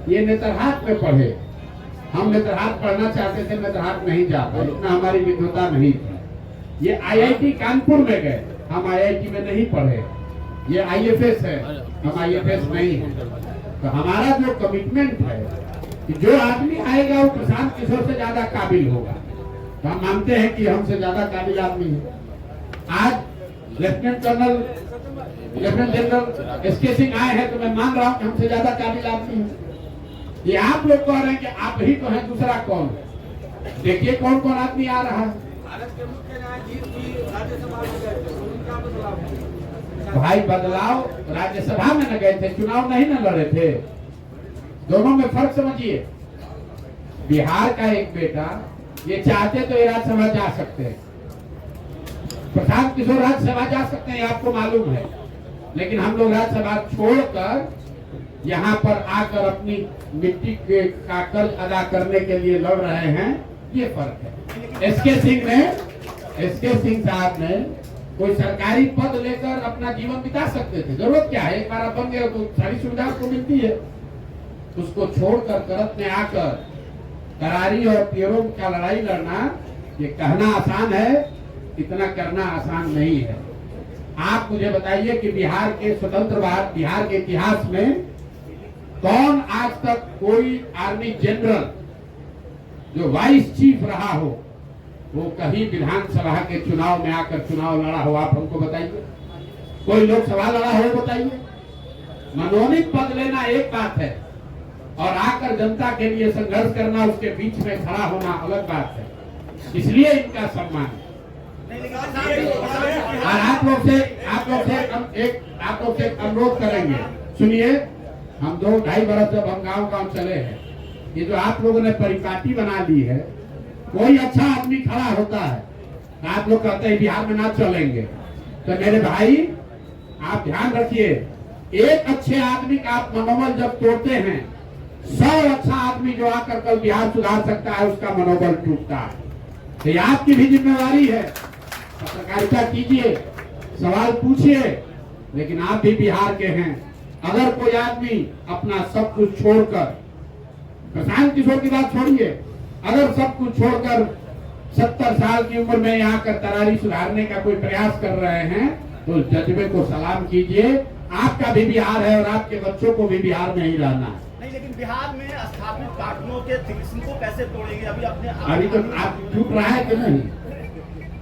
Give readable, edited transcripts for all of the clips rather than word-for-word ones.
ये नेतरहाट में पढ़े। हम नेतरहाट पढ़ना चाहते थे, नेतरहाट नहीं जा पाए, इतना हमारी विद्वता नहीं थी। ये आईआईटी कानपुर में गए, हम आईआईटी में नहीं पढ़े। ये आईएफएस है, हम आईएफएस नहीं है। तो हमारा जो कमिटमेंट है कि जो आदमी आएगा वो प्रशांत किशोर से ज्यादा काबिल होगा। तो हम मानते हैं कि हमसे ज्यादा काबिल आदमी है। आज लेफ्टिनेंट जनरल एसके सिंह आए हैं, तो मैं मान रहा हूँ कि हमसे ज्यादा काबिल आदमी है। ये आप लोग कह रहे हैं कि आप ही तो हैं, दूसरा कौन? देखिए कौन कौन आदमी आ रहा है। भाई बदलाव राज्यसभा में न गए थे, चुनाव नहीं न लड़े थे। दोनों में फर्क समझिए। बिहार का एक बेटा ये चाहते तो ये राज्यसभा जा सकते हैं, प्रशांत किशोर राज्यसभा जा सकते हैं, आपको मालूम है। लेकिन हम लोग राज्यसभा छोड़कर यहाँ पर आकर अपनी मिट्टी के का कर्ज अदा करने के लिए लड़ रहे हैं, ये फर्क है। एसके सिंह साहब ने कोई सरकारी पद लेकर अपना जीवन बिता सकते थे, जरूरत क्या है, एक बार आप बन गए तो सारी सुविधा आपको मिलती है। उसको छोड़कर करत में आकर करारी और पियरों का लड़ाई लड़ना, ये कहना आसान है, इतना करना आसान नहीं है। आप मुझे बताइए कि बिहार के स्वतंत्र बिहार के इतिहास में कौन आज तक कोई आर्मी जनरल जो वाइस चीफ रहा हो, वो कहीं विधानसभा के चुनाव में आकर चुनाव लड़ा हो? आप हमको बताइए। कोई लोकसभा लड़ा हो बताइए। मनोनीत पद लेना एक बात है और आकर जनता के लिए संघर्ष करना, उसके बीच में खड़ा होना अलग बात है। इसलिए इनका सम्मान है। और आप लोग से अनुरोध करेंगे, सुनिए, हम 2-2.5 बरस जब हम गांव चले हैं, ये जो आप लोगों ने परिपाटी बना ली है, कोई अच्छा आदमी खड़ा होता है, आप लोग कहते हैं बिहार में ना चलेंगे। तो मेरे भाई आप ध्यान रखिए, एक अच्छे आदमी का आप मनोबल जब तोड़ते हैं, 100 अच्छा आदमी जो आकर कल बिहार सुधार सकता है, उसका मनोबल टूटता है। तो ये आपकी भी जिम्मेवारी है, पत्रकारिता कीजिए, सवाल पूछिए, लेकिन आप भी बिहार के हैं। अगर कोई आदमी अपना सब कुछ छोड़कर, प्रशांत किशोर की बात छोड़िए, अगर सब कुछ छोड़कर 70 साल की उम्र में यहाँ कर तरारी सुधारने का कोई प्रयास कर रहे हैं, तो जज्बे को सलाम कीजिए। आपका भी बिहार है और आपके बच्चों को भी बिहार में ही रहना है। नहीं, लेकिन बिहार में स्थापित कानूनों के थिंकिंग को कैसे तोड़ेंगे? अभी तो आप टूट रहा है कि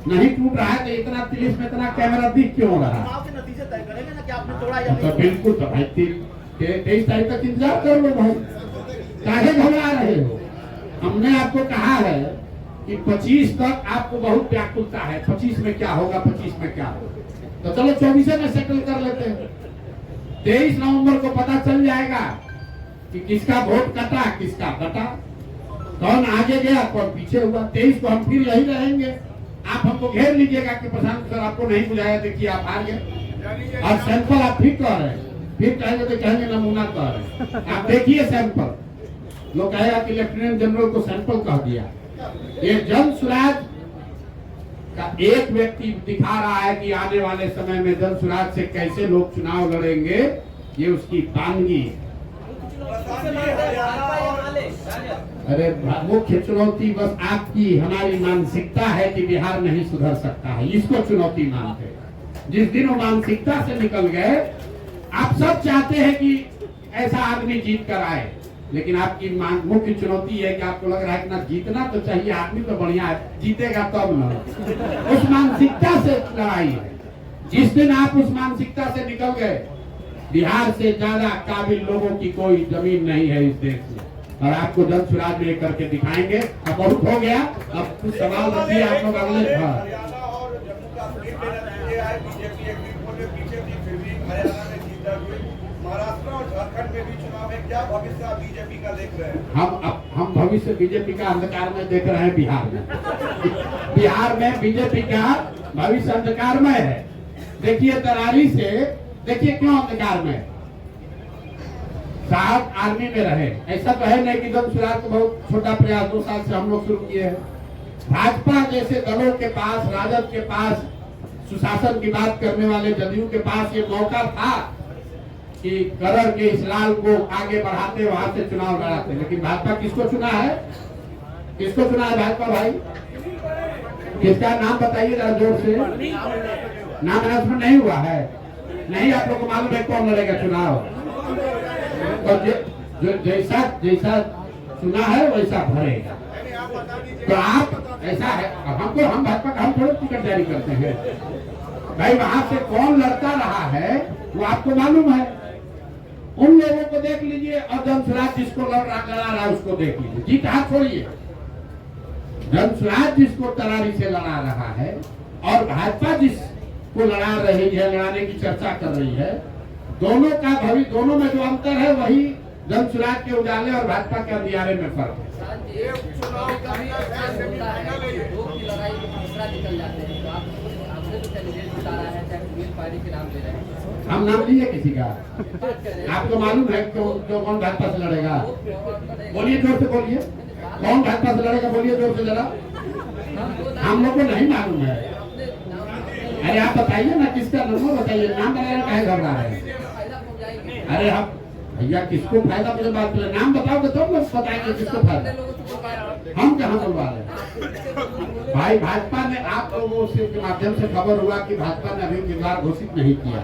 नहीं टूट रहा है, तो इतना पुलिस में इतना कैमरा दिख क्यों रहा है? चुनाव के नतीजे तय करेंगे ना कि आपने तोड़ा या नहीं। तो बिल्कुल, तो भाई 23 तारीख तक इंतजार कर लो भाई, काहे घबरा रहे हो? हमने आपको कहा है कि 25 तक आपको बहुत व्याकुलता है, 25 में क्या होगा, 25 में क्या होगा, तो चलो 24 में सेटल कर लेते हैं। 23 नवंबर को पता चल जाएगा कि किसका वोट कटा, किसका बटा, कौन आगे गया, कौन पीछे हुआ। 23 को हम फिर यही रहेंगे। आप हमको घेर लीजिएगा कि प्रशांत सर आपको नहीं बुलाया, देखिए आप हार गए। और सैंपल आप फिर कह रहे हैं, फिर कहेंगे तो कहेंगे नमूना कह रहे हैं। आप देखिए सैंपल, लोग कहेगा कि लेफ्टिनेंट जनरल को सैंपल कह दिया। ये जन स्वराज का एक व्यक्ति दिखा रहा है कि आने वाले समय में जन स्वराज से कैसे लोग चुनाव लड़ेंगे, ये उसकी तानगी है। अरे मुख्य चुनौती बस आपकी हमारी मानसिकता है कि बिहार नहीं सुधर सकता है, इसको चुनौती मानते हैं। जिस दिन वो मानसिकता से निकल गए, आप सब चाहते हैं कि ऐसा आदमी जीत कर आए, लेकिन आपकी मुख्य चुनौती है कि आपको लग रहा है कि ना जीतना तो चाहिए, आदमी तो बढ़िया है, जीतेगा तब ना। उस मानसिकता से लड़ाई है। जिस दिन आप उस मानसिकता से निकल गए, बिहार से ज्यादा काबिल लोगों की कोई जमीन नहीं है इस देश में, और आपको जन स्वराज में करके दिखाएंगे। अब बहुत हो गया, अब कुछ सवाल रखिए आप लोग अगले। महाराष्ट्र और झारखंड में भी चुनाव है, क्या भविष्य आप बीजेपी का देख रहे हैं? हम भविष्य बीजेपी का अंधकार में देख रहे हैं। बिहार में बीजेपी का भविष्य अंधकार में है। देखिए तरारी से, देखिए क्यों अंधकार में। साहब आर्मी में रहे, ऐसा तो है नहीं कि जन स्वराज को बहुत छोटा प्रयास 2 साल से हम लोग शुरू किए हैं। भाजपा जैसे दलों के पास, राजद के पास, सुशासन की बात करने वाले जदयू के पास ये मौका था कि करण के इस लाल को आगे बढ़ाते वहां से चुनाव लड़ाते, लेकिन भाजपा किसको चुना है? किसको चुना है भाजपा भाई? किसका नाम बताइए जरा जोर से। नाम अनाउंसमेंट नहीं हुआ है? नहीं आप लोग को मालूम है कौन लड़ेगा चुनाव? तो जैसा जैसा चुना है वैसा भरेगा। तो आप ऐसा है, हमको हम भाजपा का हम थोड़े टिकट जारी करते हैं भाई। वहां से कौन लड़ता रहा है वो आपको मालूम है। उन लोगों को देख लीजिए और जनसुराज जिसको लड़ा रहा है उसको देख लीजिए। जीत हाथ छोड़िए, जनसुराज जिसको तरारी से लड़ा रहा है और भाजपा जिसको लड़ा रही है, लड़ाने की चर्चा कर रही है, दोनों का भविष्य, दोनों में जो अंतर है वही जनसुराज के उजाले और भाजपा के अंधियारे में फर्क है। हम नाम लिए किसी का? आपको मालूम है जो कौन भाजपा से लड़ेगा? बोलिए जोर से बोलिए, कौन भाजपा से लड़ेगा? बोलिए जोर से जरा। हम लोग को नहीं मालूम है। अरे आप बताइए ना, किसका नंबर बताइए, नाम बताइए, कहे घबरा रहे हैं? अरे हम भैया किसको फायदा, मुझे बात करें, नाम बताओगे तो लोग बताएंगे किसको फायदा। हम कहाँ बोलवा रहे हैं भाई? भाजपा ने आप लोगों से के माध्यम से खबर हुआ कि भाजपा ने अभी उम्मीदवार घोषित नहीं किया,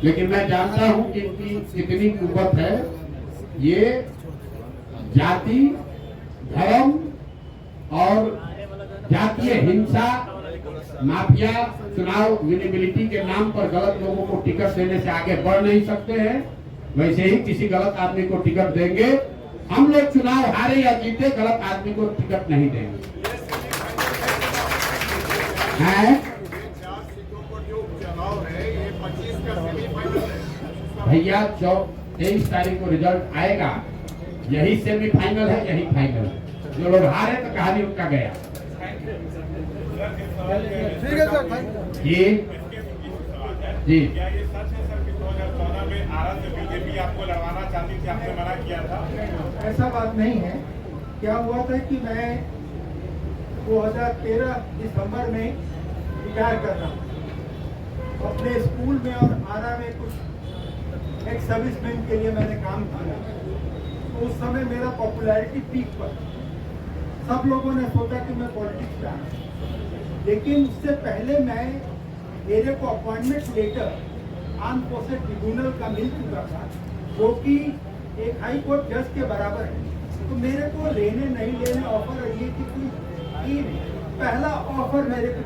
लेकिन मैं जानता हूं कि इनकी कितनी कुव्वत है। ये जाति, धर्म और जातीय हिंसा, माफिया, चुनाव विनेबिलिटी के नाम पर गलत लोगों को टिकट देने से आगे बढ़ नहीं सकते हैं। वैसे ही किसी गलत आदमी को टिकट देंगे, हम लोग चुनाव हारे या जीते, गलत आदमी को टिकट नहीं देंगे। भैया 23 तारीख को रिजल्ट आएगा, यही सेमीफाइनल है, यही फाइनल है। जो लोग हारे तो कहानी उनका गया। ठीक है सर, जी जी। क्या ये सच है सर कि 2014 में आरा से बीजेपी आपको लड़वाना चाहती थी, आपने मना किया था? ऐसा बात नहीं है। क्या हुआ था कि मैं 2013 दिसंबर में रिटायर कर रहा हूँ। अपने स्कूल में और आरा में कुछ एक सर्विसमैन के लिए मैंने काम किया। तो उस समय मेरा पॉपुलैरिटी पीक पर, सब लोगों ने सोचा कि मैं पॉलिटिक्स में आना, लेकिन उससे पहले मेरे को appointment letter arm forces tribunal का मिल चुका था, जो कि एक हाई कोर्ट जज के बराबर है। तो मेरे को लेने नहीं लेने ऑफर ये कि कोई पहला ऑफर मेरे को